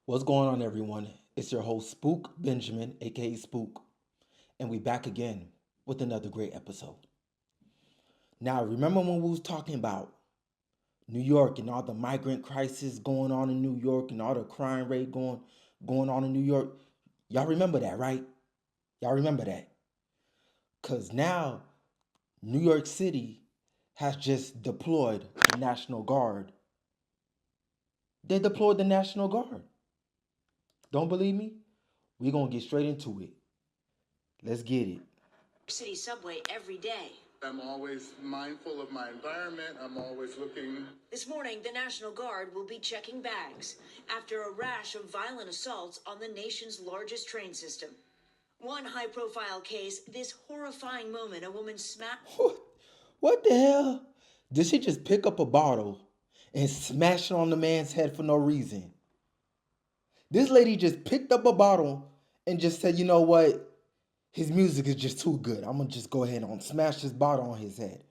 What's going on, everyone? It's your host, Spook Benjamin, aka Spook, and we back again with another great episode. Now, remember when we was talking about New York and all the migrant crisis going on in New York and all the crime rate going on in New York? Y'all remember that, right? Y'all remember that? Cause now New York City has just deployed the National Guard. They deployed the National Guard. Don't believe me? We're gonna get straight into it. Let's get it. City subway every day. I'm always mindful of my environment. I'm always looking. This morning, the National Guard will be checking bags after a rash of violent assaults on the nation's largest train system. One high-profile case, this horrifying moment, a woman smacked... What the hell? Did she just pick up a bottle and smash it on the man's head for no reason? This lady just picked up a bottle and just said, you know what? His music is just too good. I'm going to just go ahead and smash this bottle on his head.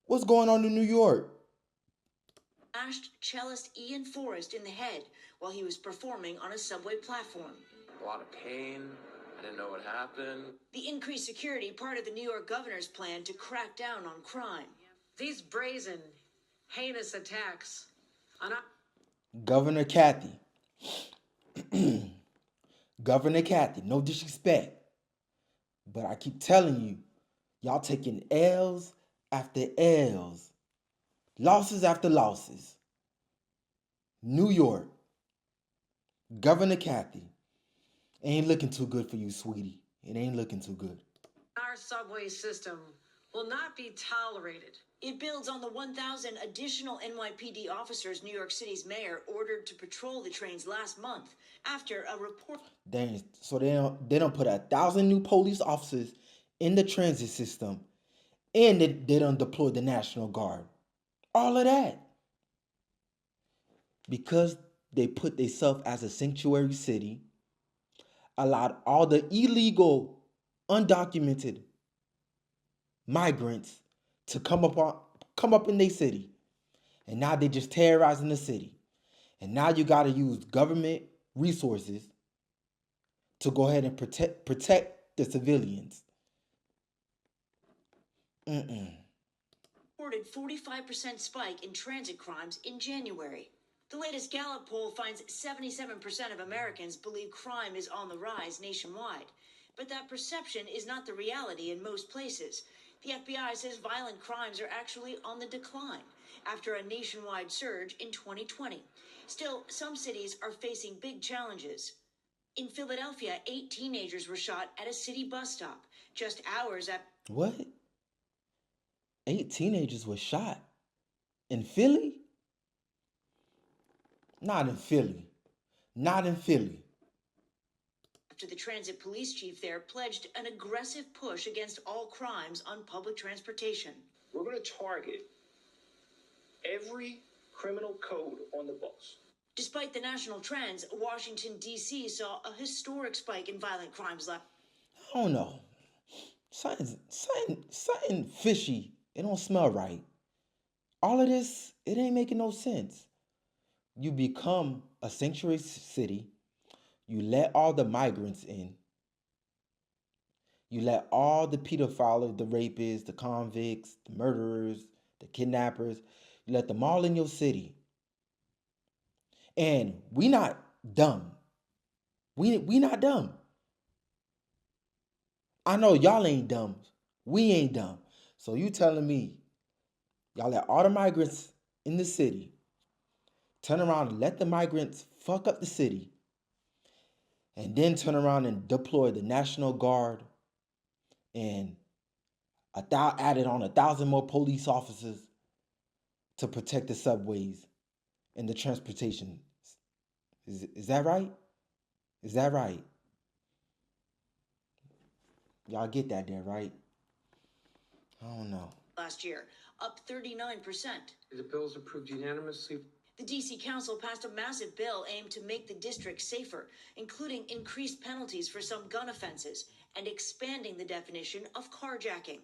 What's going on in New York? Smashed cellist Ian Forrest in the head while he was performing on a subway platform. A lot of pain. I didn't know what happened. The increased security, part of the New York governor's plan to crack down on crime. These brazen, heinous attacks on... Governor Kathy. Governor Kathy, no disrespect. But I keep telling you, y'all taking L's after L's. Losses after losses. New York. Governor Kathy. Ain't looking too good for you, sweetie. It ain't looking too good. Our subway system will not be tolerated. It builds on the 1,000 additional NYPD officers New York City's mayor ordered to patrol the trains last month after a report. Dang, so they don't put 1,000 new police officers in the transit system, and they don't deploy the National Guard. All of that because they put themselves as a sanctuary city, allowed all the illegal, undocumented migrants to come up in their city, and now they just terrorizing the city, and now you got to use government resources to go ahead and protect the civilians. Reported 45% spike in transit crimes in January. The latest Gallup poll finds 77% of Americans believe crime is on the rise nationwide. But that perception is not the reality in most places. The FBI says violent crimes are actually on the decline after a nationwide surge in 2020. Still, some cities are facing big challenges. In Philadelphia, 8 teenagers were shot at a city bus stop just hours after... What? 8 teenagers were shot in Philly? Not in Philly. Not in Philly. After the transit police chief there pledged an aggressive push against all crimes on public transportation. We're going to target every criminal code on the bus. Despite the national trends, Washington, D.C. saw a historic spike in violent crimes last... I don't know. Something fishy. It don't smell right. All of this, it ain't making no sense. You become a sanctuary city. You let all the migrants in. You let all the pedophiles, the rapists, the convicts, the murderers, the kidnappers, you let them all in your city. And we not dumb. We not dumb. I know y'all ain't dumb. We ain't dumb. So you telling me y'all let all the migrants in the city turn around and let the migrants fuck up the city, and then turn around and deploy the National Guard and added on 1,000 more police officers to protect the subways and the transportation. Is that right? Is that right? Y'all get that there, right? I don't know. Last year, up 39%. The bill's approved unanimously. The D.C. Council passed a massive bill aimed to make the district safer, including increased penalties for some gun offenses and expanding the definition of carjacking.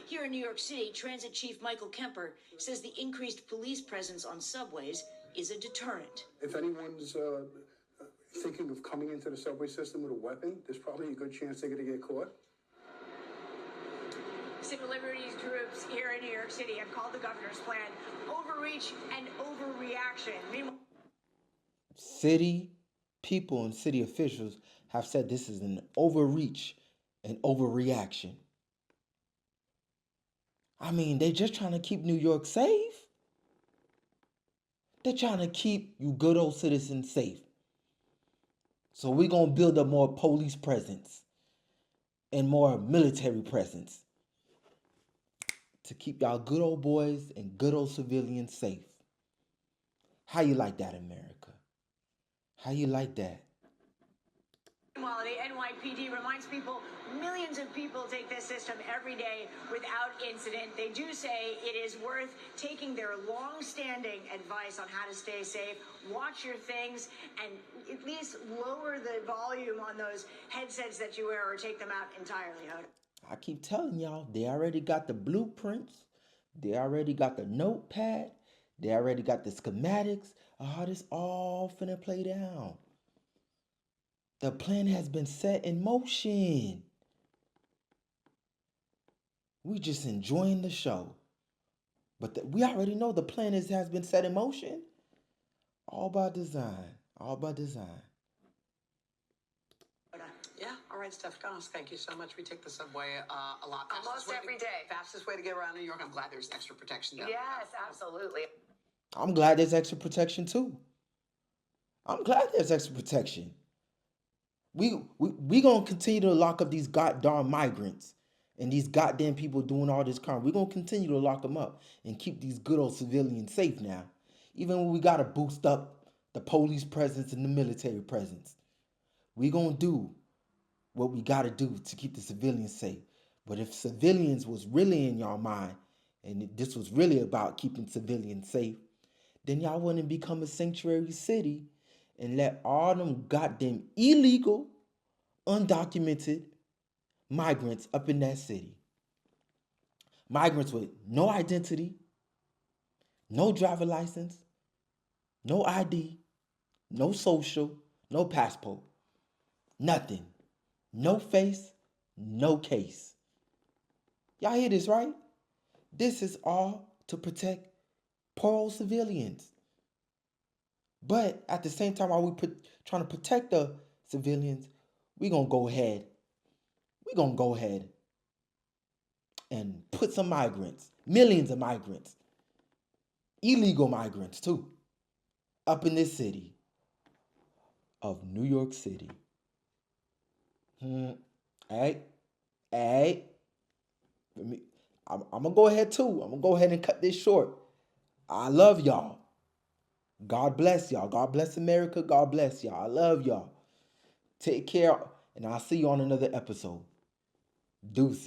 Here in New York City, Transit Chief Michael Kemper says the increased police presence on subways is a deterrent. If anyone's thinking of coming into the subway system with a weapon, there's probably a good chance they're going to get caught. Civil liberties groups here in New York City have called the governor's plan overreach and overreaction. Meanwhile, City people and city officials have said this is an overreach and overreaction. I mean, they're just trying to keep New York safe. They're trying to keep you good old citizens safe. So we're going to build up more police presence and more military presence to keep y'all good old boys and good old civilians safe. How you like that, America? How you like that? the NYPD reminds people millions of people take this system every day without incident. They do say it is worth taking their long-standing advice on how to stay safe. Watch your things and at least lower the volume on those headsets that you wear or take them out entirely, Hoda. I keep telling y'all, they already got the blueprints. They already got the notepad. They already got the schematics of how this all finna play down. The plan has been set in motion. We just enjoying the show. But we already know the plan has been set in motion. All by design. All by design. Yeah, all right, Stephanos, thank you so much. We take the subway a lot. Almost every day. Fastest way to get around New York. I'm glad there's extra protection down there. Yes, absolutely. I'm glad there's extra protection too. I'm glad there's extra protection. We gonna continue to lock up these goddamn migrants and these goddamn people doing all this crime. We're gonna continue to lock them up and keep these good old civilians safe now. Even when we gotta boost up the police presence and the military presence. We gonna do what we gotta do to keep the civilians safe. But if civilians was really in y'all mind, and this was really about keeping civilians safe, then y'all wouldn't become a sanctuary city and let all them goddamn illegal, undocumented migrants up in that city. Migrants with no identity, no driver license, no ID, no social, no passport, nothing. No face, no case. Y'all hear this, right? This is all to protect poor old civilians. But at the same time, while we trying to protect the civilians, we're going to go ahead. We're going to go ahead and put some migrants, millions of migrants, illegal migrants too, up in this city of New York City. Hey, I'm going to go ahead too. I'm going to go ahead and cut this short. I love y'all. God bless y'all. God bless America. God bless y'all. I love y'all. Take care, and I'll see you on another episode. Deuces.